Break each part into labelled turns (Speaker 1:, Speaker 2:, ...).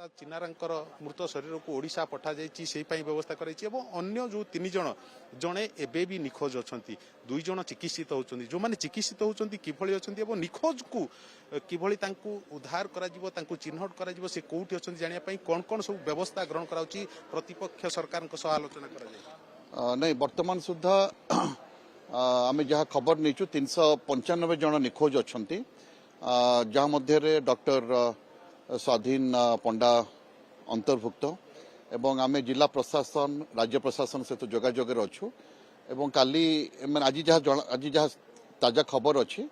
Speaker 1: प्रसाद चिनारांकर मृत शरीर को ओडिशा पठा जाइछि सेहि पई व्यवस्था कराइछि एवं अन्य जो 3 जण जणे एबे भी निखोज अछंती 2 जण चिकित्सित होउछन्ती जो माने चिकित्सित होउछन्ती किभଳି अछन्ती एवं निखोज को किभଳି तांकु उद्धार करा जिवो तांकु चिन्हट करा जिवो से कोउठी अछन्ती जानिया पई कोन कोन सब व्यवस्था ग्रहण कराउछि प्रतिपक्ष सरकार को सह आलोचना करा जाय
Speaker 2: नहीं वर्तमान सुधा आमे जहाँ खबर नहींचु 395 जन निखोज अछंती जहाँ मध्य डॉक्टर स्वाधीन पंडा अंतर्भुक्त एवं आमे जिला प्रशासन राज्य प्रशासन सहित जोगाजोग अच्छु एवं काली आज जहाँ ताजा खबर अच्छी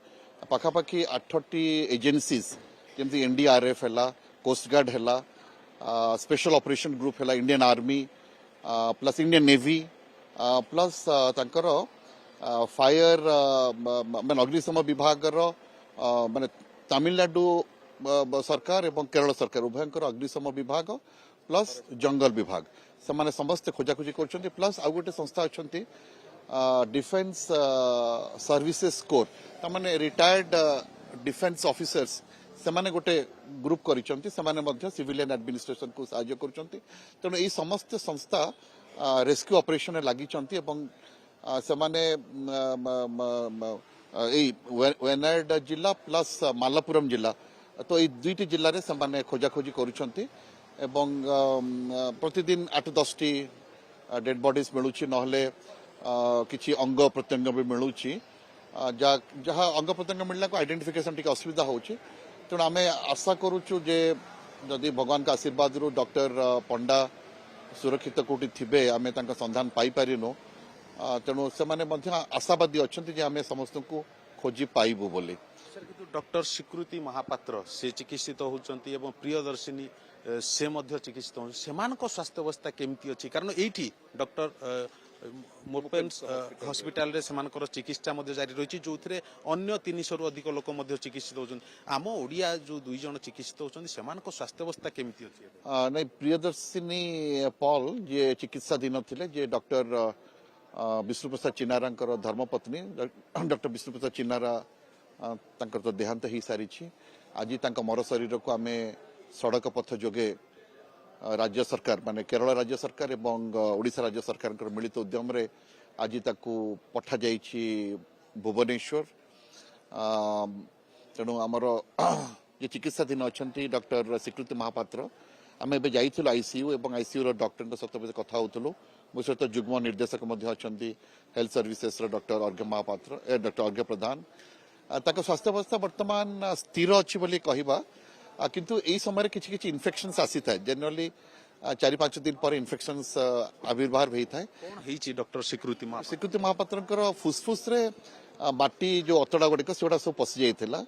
Speaker 2: पाखापाखि 8टी एजेंसीज जमी एनडीआरएफ है कोस्ट गार्ड है स्पेशल ऑपरेशन ग्रुप है Indian army plus Indian navy plus तांकर फायर माने अग्निशम विभाग माने तमिलनाडु सरकार एवं केरल सरकार उभयंकर अग्निशम विभाग प्लस जंगल विभाग से समस्त खोजाखोजी कर प्लस आउ गोटे संस्था अच्छी डिफेन्स सर्विसेस कोर तमाने रिटायर्ड डिफेन्स ऑफिसर्स से गोटे ग्रुप कर सिविलियन एडमिनिस्ट्रेशन को साहाय्य कर तेणु यही समस्त संस्था रेस्क्यू ऑपरेशन लगी वेनाड जिला प्लस मालापुरम जिला तो ये 2टी जिले में खोजाखोजी करुँच प्रतिदिन 8-10 टी डेड बॉडीज मिलूँ ना किसी अंग प्रत्यंग भी मिलूँ जहाँ अंग प्रत्यंग मिलने को आइडेंटिफिकेशन टी असुविधा होची तेणु आम आशा करुचु जे जदि भगवान का आशीर्वाद रू डॉक्टर पंडा सुरक्षित कोटी थिबे आमे तांका संधान पाई पारिनु तेणु से आशावादी अच्छा आम समस्त को खोजी पाइबू बोली
Speaker 1: डॉक्टर स्वीकृति महापात्र से चिकित्सित होउचंती एवं प्रियदर्शिनी से मध्य चिकित्सित होउचंती सेमानक स्वास्थ्य अवस्था केमती अछि कारण एठी डॉक्टर मोपेन्स हॉस्पिटल रे सेमानकर चिकित्सा मध्य जारी रही जो अन्य 300 रु अधिक लोक मध्य चिकित्सित होउचंती आम ओडिया जो 2 जण चिकित्सित होउचंती सेमानक स्वास्थ्य अवस्था केमती अछि
Speaker 2: नहीं प्रियदर्शिनी पॉल जे चिकित्साधीन थिले जे डॉक्टर विष्णुप्रसाद चिनारांकर धर्मपत्नी डॉक्टर विष्णुप्रसाद चिनारा तांकर तो देहांत ही सारी आज तांका मर शरीर को आमे सड़क पथ जोगे राज्य सरकार माने केरल राज्य सरकार एवं ओडिशा राज्य सरकार मिलित उद्यम रे आज ताकू पठा जाइछि भुवनेश्वर तेणु आमर जे चिकित्साधीन अच्छा डॉक्टर स्वीकृति महापात्र आम एवं जाइलु आईसीयू एवं आईसीयू डॉक्टर सहित कथा होलु मो सहित जुग्म निर्देशक अच्छा हेल्थ सर्विसेस डॉक्टर अर्घ्य महापात्र डॉक्टर अर्घ्य प्रधान ताक स्वास्थ्य अवस्था वर्तमान स्थिर अच्छी बोली कहवा किंतु यही समय किसी किसी इन्फेक्शंस आसी था जनरली 4-5 दिन पर इन्फेक्शंस आविर्भाव होता है
Speaker 1: डॉक्टर
Speaker 2: स्वीकृति महापात्र फुसफुस रे माटी जो अतड़ा गुड़िक से सब पशि जाइला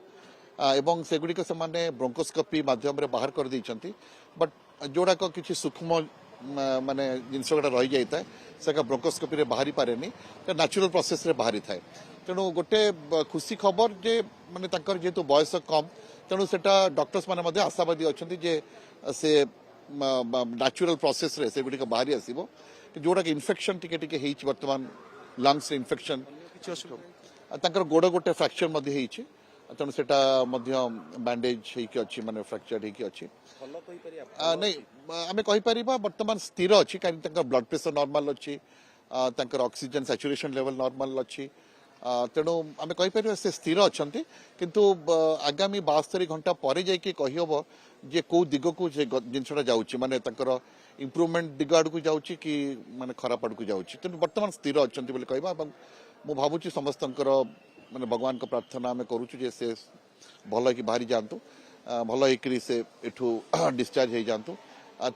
Speaker 2: एवं सेगुड़िक से ब्रोंकोस्कोपी माध्यम बाहर कर देइछंती बट जोड़ाक किसी सूक्ष्म माने जिनस गुड़ा रही जाता है से ब्रोंकोस्कोपी रे बाहरी पारे नेचुरल प्रोसेस रे बाहरी थाए तेणु गोटे खुशी खबर जे माने तांकर जेतु बयस कम तेणु सेटा डॉक्टर्स माने आशावादी अच्छा जे से नेचुरल प्रोसेस रे से गुड़िक बाहरी आसीबो जोड़ा इन्फेक्शन टिके टिके हेइछ वर्तमान लंग्स इन्फेक्शन तांकर गोड़ गोटे फ्रैक्चर मध्ये हेइछ तेणु सेटा बैंडेज होगी माने फ्रैक्चर होगी नहीं आम कहीपर बर्तमान स्थिर अच्छी कहीं ब्लड प्रेशर नॉर्मल अच्छी ऑक्सीजन सैचुरेशन लेवल नॉर्मल अच्छी तेणु आम कहीपर से स्थिर अच्छा किंतु आगामी 72 घंटा पर जाकि कहीहब जे कौ दिग को जिनसा जाऊँगी माने इम्प्रूवमेंट दिग आड़ को जाऊँगी कि माने खराब आड़ को जाऊँगी तेणु बर्तमान स्थिर अच्छा कहवा मु भावुँ समस्त माने भगवान को प्रार्थना आम करुचु से भल कि बाहरी जातु भल से एठू डिस्चार्ज हो जातु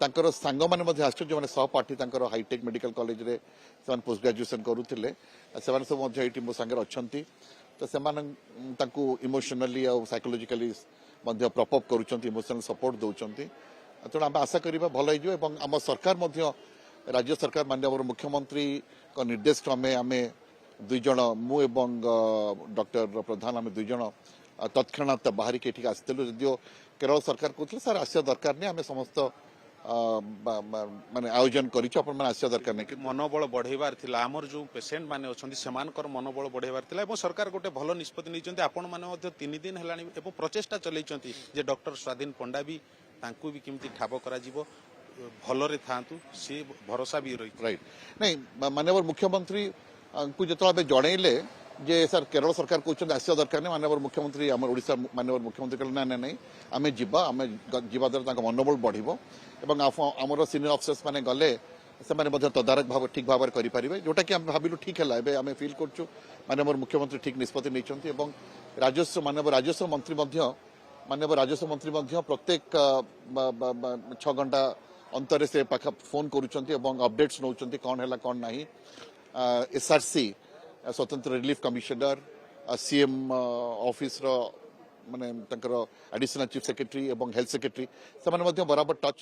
Speaker 2: तांकर सांग माने आश्चर्य जो सहपाठी हाईटेक मेडिकल कॉलेज रे से पोस्ट ग्रेजुएशन करुले से सब ये मो सांगे अच्छा तो से इमोशनली और साइकोलॉजिकली प्रपअप कर इमोशनल सपोर्ट दौरान तेणु आम आशा करवा भल हो आम सरकार राज्य सरकार माननीय मुख्यमंत्री निर्देश क्रमे आम 2 जण मु एवं डॉक्टर प्रधान आम 2 जण तत्क्षणात बाहर के आसलु जदिव केरल सरकार कहते सर आसिया दरकार नहीं आम समस्त माने आयोजन करिया दरकार नहीं
Speaker 1: मनोबल बढ़ेबार थिला हमर जो पेशेंट माने अछंती सेमानकर मनोबल बढ़ेबार थिला एवं सरकार गोटे भल निष्पत्ति नैचंती आपण माने 3 दिन हेलानी एवं प्रचेष्टा चलैचंती जे डॉक्टर स्वाधीन पंडा भी ତାଙ୍କୁ ବି କେମିତି ଠାବ କରାଯିବ ଭଲରେ ଥାଆନ୍ତୁ ସେ ଭରସା ବି ରହିଛି।
Speaker 2: ରାଇଟ୍ ନାଇଁ ମାନ୍ୟବର ମୁଖ୍ୟମନ୍ତ୍ରୀ ଙ୍କୁ ଯେତେବେଳେ ଜଣେଇଲେ ଯେ ସାର୍ କେରଳ ସରକାର କହୁଛନ୍ତି ଆସିବା ଦରକାର ନାହିଁ, ମାନ୍ୟବର ମୁଖ୍ୟମନ୍ତ୍ରୀ ଆମର ଓଡ଼ିଶା ମାନ୍ୟବର ମୁଖ୍ୟମନ୍ତ୍ରୀ କହିଲେ ନା ନାଇଁ ଆମେ ଯିବା, ଆମେ ଯିବା ଦ୍ୱାରା ତାଙ୍କ ମନୋବଳ ବଢ଼ିବ ଏବଂ ଆମର ସିନିୟର ଅଫିସର୍ସ ମାନେ ଗଲେ ସେମାନେ ମଧ୍ୟ ତଦାରଖ ଠିକ୍ ଭାବରେ କରିପାରିବେ, ଯୋଉଟାକି ଆମେ ଭାବିଲୁ ଠିକ୍ ହେଲା। ଏବେ ଆମେ ଫିଲ୍ କରୁଛୁ ମାନ୍ୟବର ମୁଖ୍ୟମନ୍ତ୍ରୀ ଠିକ୍ ନିଷ୍ପତ୍ତି ନେଇଛନ୍ତି ଏବଂ ମାନ୍ୟବର ରାଜସ୍ୱ ମନ୍ତ୍ରୀ ମଧ୍ୟ ପ୍ରତ୍ୟେକ 6 ଘଣ୍ଟା अंतरे से पाखा फोन करूछंती एवं अपडेट्स नौचंती कौन हैला कौन नहीं। एसआरसी स्वतंत्र रिलीफ कमिशनर सीएम ऑफिस रो माने तंकर एडिशनल चीफ सेक्रेटरी एवं हेल्थ सेक्रेटरी से बराबर टच